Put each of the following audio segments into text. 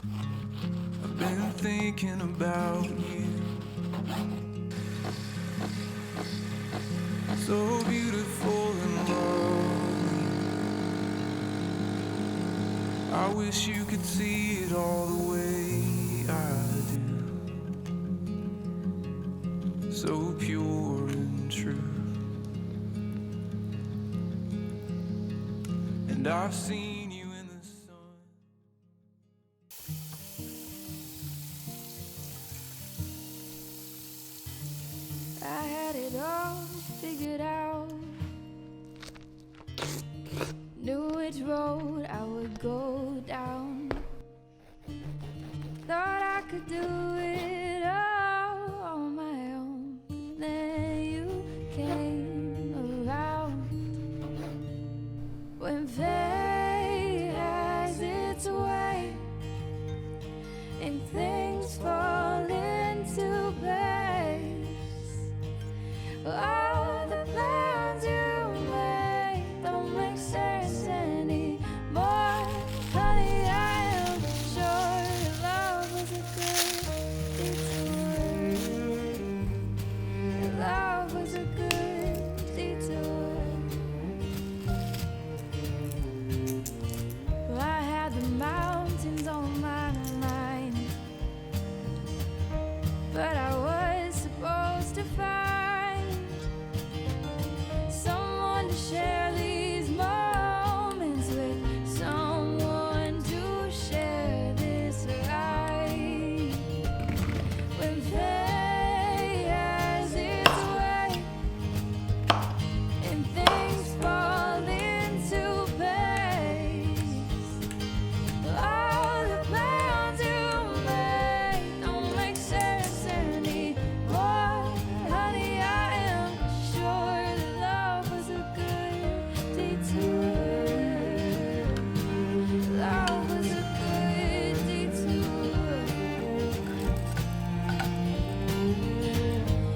I've been thinking about you. So beautiful and lovely. I wish you could see it all the way I do. So pure and true. And I've seen you in the sun. I had it all figured out. Knew which road I would go down. Thought I could do it all on my own. Then you came around. When fate has its way and things fall into place, all the plans you made don't make sense anymore. Honey, I am sure your love was a good detour. Your love was a good detour. Well, I had the mountains on my mind, but I was supposed to find someone to share these moments with, someone to share this ride. When fate has its way and things fall into place, all the plans you made don't make sense anymore. Honey, I am sure that love was a good detour. Love was a good detour.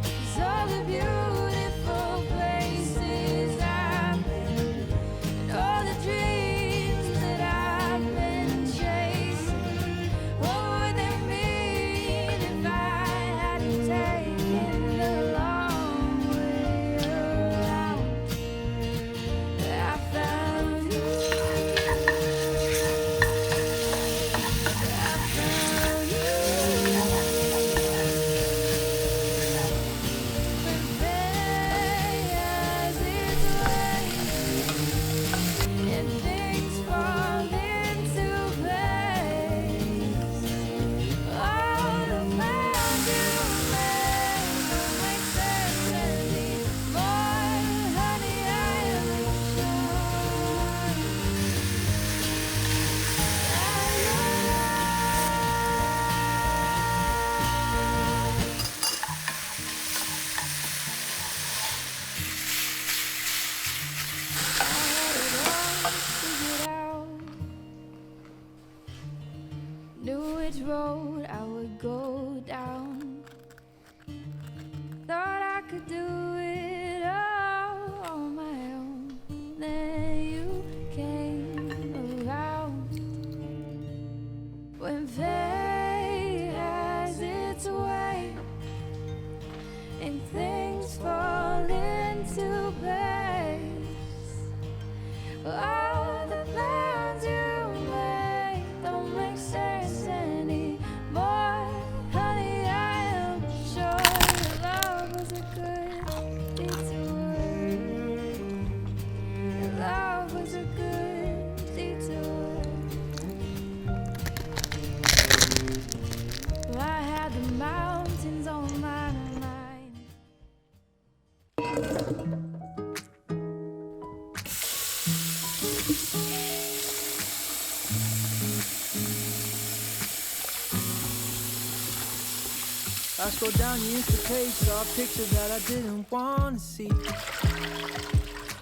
'Cause all the beautiful places I've been and all the dreams that I've been chasing, what would they mean if I hadn't taken the long way around? I found you. I found you. When fate has its way and things fall into place, all the plans you made don't make sense anymore. Honey, I am sure knew which road I would go down. Thought I could do it all on my own. Then you came around. When fate has its way and things fall into place, all the plans you made don't make sense anymore. Honey, I am sure your love was a good detour. Your love was a good detour. Well, I had the mountains on my mind. I scrolled down your Insta page, saw a picture that I didn't want to see.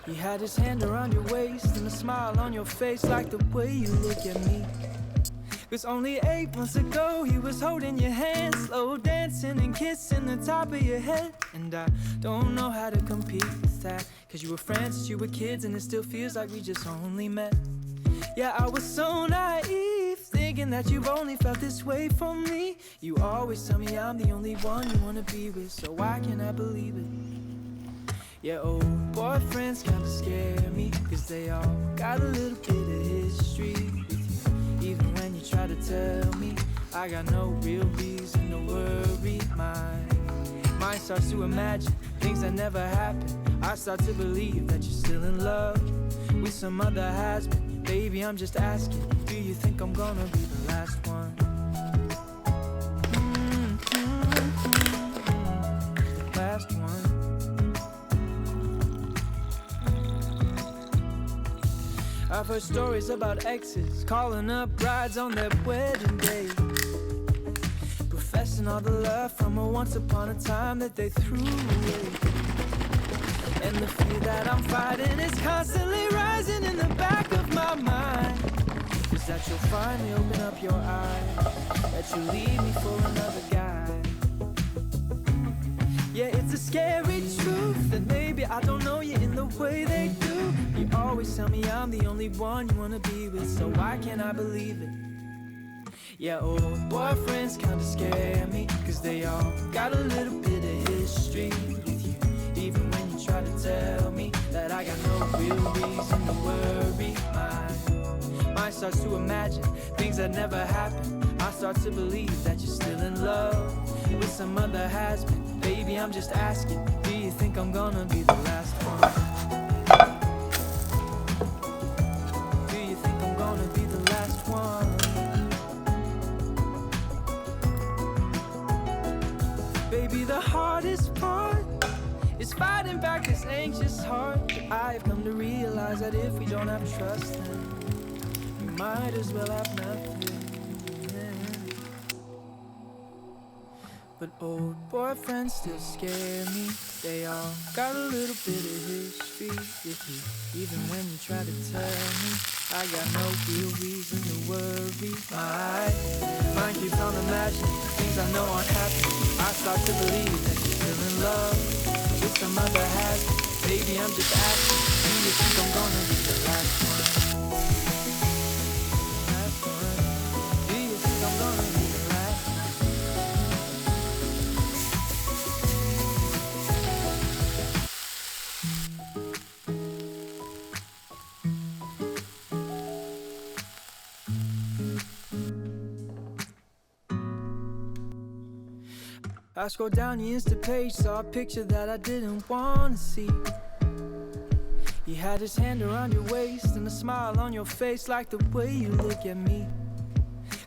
You had his hand around your waist and a smile on your face, like the way you look at me. 'Cause only 8 months ago he was holding your hand, slow dancing and kissing the top of your head. And I don't know how to compete with that, 'cause you were friends since you were kids and it still feels like we just only met. Yeah, I was so naive, thinking thinking that you've only felt this way for me. You always tell me I'm the only one you wanna be with, so why can't I believe it? Yeah, old boyfriends kinda scare me, cause they all got a little bit of history with you. Even when you try to tell me I got no real reason to worry. My mind starts to imagine things that never happened. I start to believe that you're still in love with some other has-been. Baby, I'm just asking, do you think I'm gonna be the last one? Last one. I've heard stories about exes calling up brides on their wedding day, professing all the love from a once upon a time that they threw away. And the fear that I'm fighting is constantly rising in the back of my mind. Is that you'll finally open up your eyes, that you'll leave me for another guy. Yeah, it's a scary truth that maybe I don't know you in the way they do. You always tell me I'm the only one you wanna be with, so why can't I believe it? Yeah, old boyfriends kinda scare me, cause they all got a little bit of history with you. Even when you try to tell me that I got no real reason to worry. My mind starts to imagine things that never happened. I start to believe that you're still in love with some other has-been. Baby, I'm just asking, do you think I'm gonna be the last one? Do you think I'm gonna be the last one? Baby, the hardest part is fighting back this anxious heart. I've come to realize that if we don't have trust, then we might as well have nothing. But old boyfriends still scare me. They all got a little bit of history with you. Even when you try to tell me I got no real reason to worry. My mind keeps on imagining things I know aren't happening. I start to believe that you're still in love with some other has-been. Baby, I'm just asking, do you think I'm gonna be the last one? Last one. Do you think I'm gonna be the last one? I scrolled down the Insta page, saw a picture that I didn't want to see. He had his hand around your waist and a smile on your face, like the way you look at me.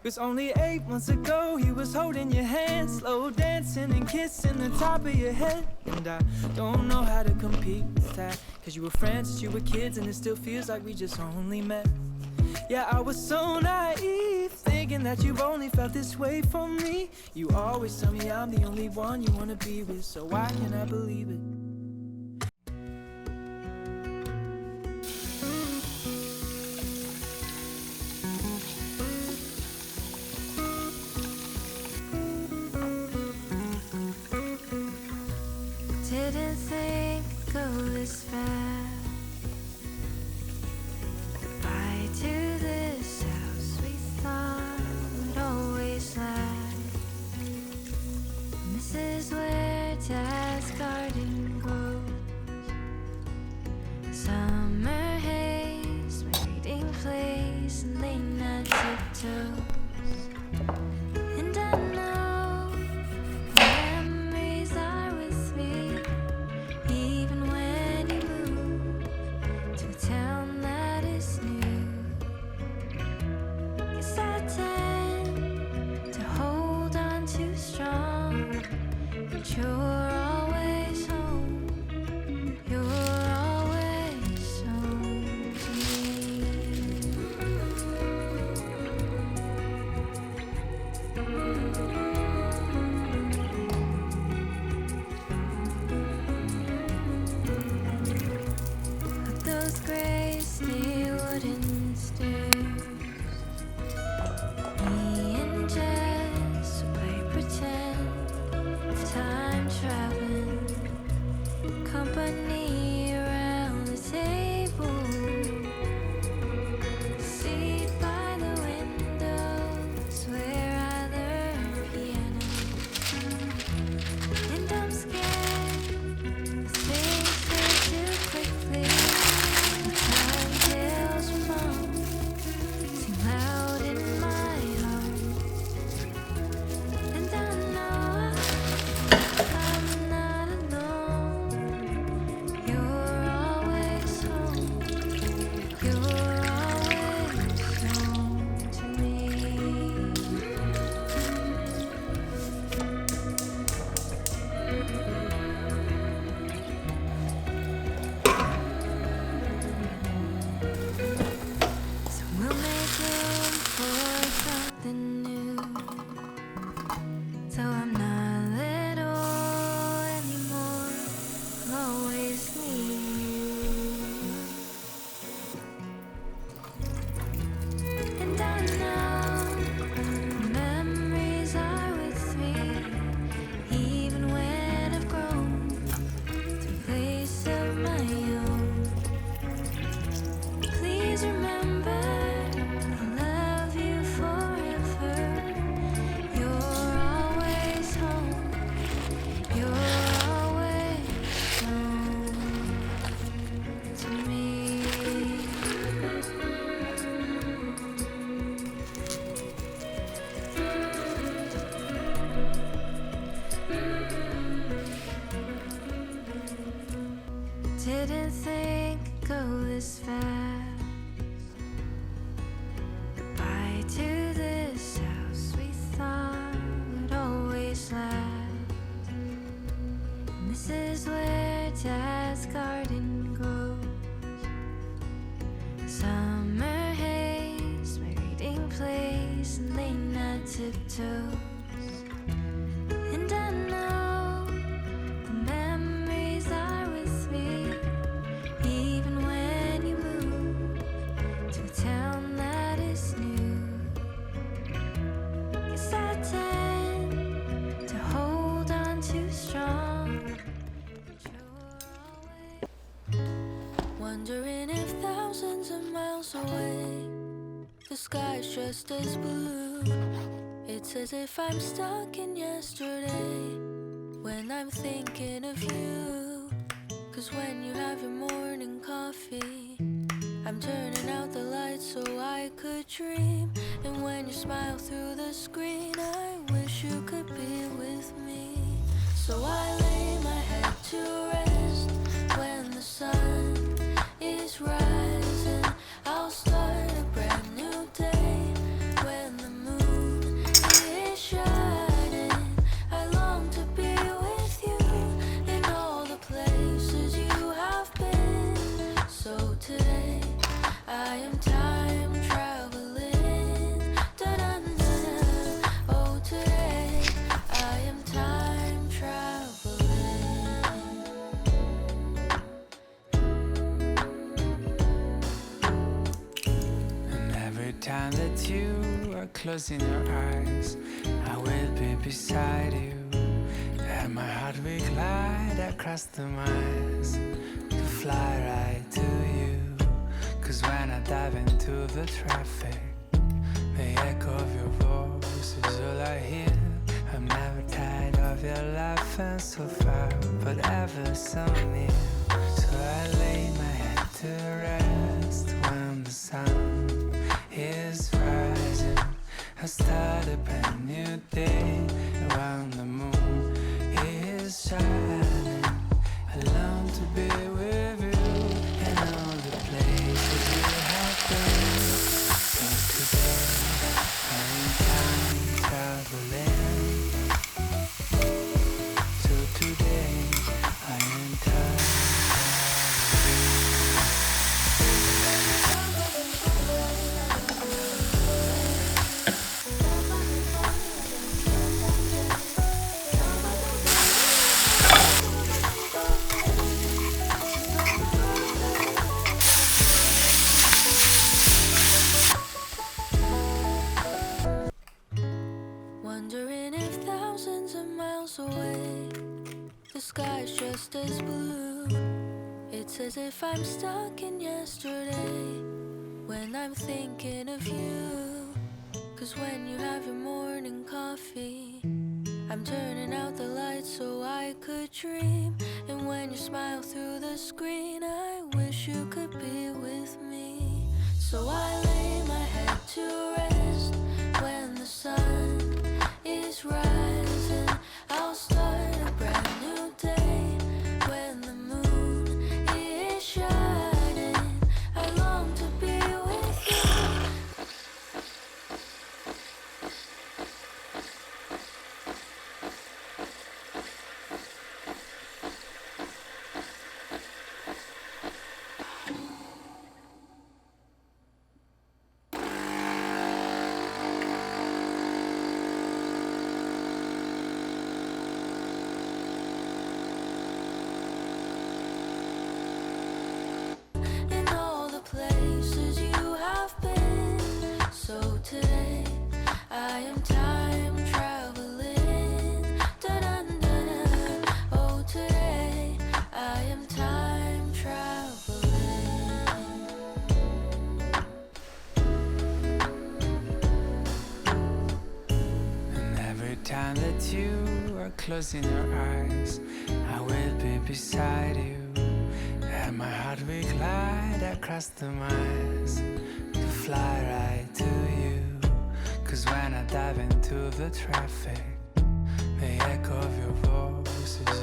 'Cause only 8 months ago he was holding your hand, slow dancing and kissing the top of your head. And I don't know how to compete with that, 'cause you were friends since you were kids and it still feels like we just only met. Yeah, I was so naive, thinking that you've only felt this way for me. You always tell me I'm the only one you wanna be with, so why can't I believe it? Didn't think it'd go this fast. Goodbye to this house we thought would always last. This is where Dad's garden grows. tiptoes. And I know the memories are with me, even when you move to a town that is new. Guess I tend to hold on too strong, but you're always wondering if thousands of miles away the sky's just as blue. It's as if I'm stuck in yesterday when I'm thinking of you. 'Cause when you have your morning coffee, I'm turning out the lights so I could dream. And when you smile through the screen, I wish you could be with me. So I lay my head to rest when the sun is rising. I'll start a brand new day when the moon is shining. I long to be with you in all the places you have been. So today I am time traveling. Da-da-da-da. Oh, today I am time traveling. And every time that you are closing your eyes, I will be beside you. And my heart will glide across the miles to fly right to you. 'Cause when I dive into the traffic, the echo of your voice is all I hear. I'm never tired of your laughing so far, but ever so near. So I lay my head to rest when the sun is rising. I start a brand new day when the moon is shining. I long to be with you in all the places you have been. So today I'm time traveling. So today I am time Wondering if thousands of miles away the sky's just as blue. It's as if I'm stuck in yesterday when I'm thinking of you. 'Cause when you have your morning coffee, I'm turning out the lights so I could dream. And when you smile through the screen, I wish you could be with me. So I lay my head to rest when the sun is rising. I'll start a brand new day when the moon is shining. I long to be with you. In all the places you have been. So today I am time traveling. Da-da-da-da. Oh, today I am time traveling. And every time that you are closing your eyes, I will be beside you. And my heart will glide across the miles to fly right to you. 'Cause when I dive into the traffic, the echo of your voice is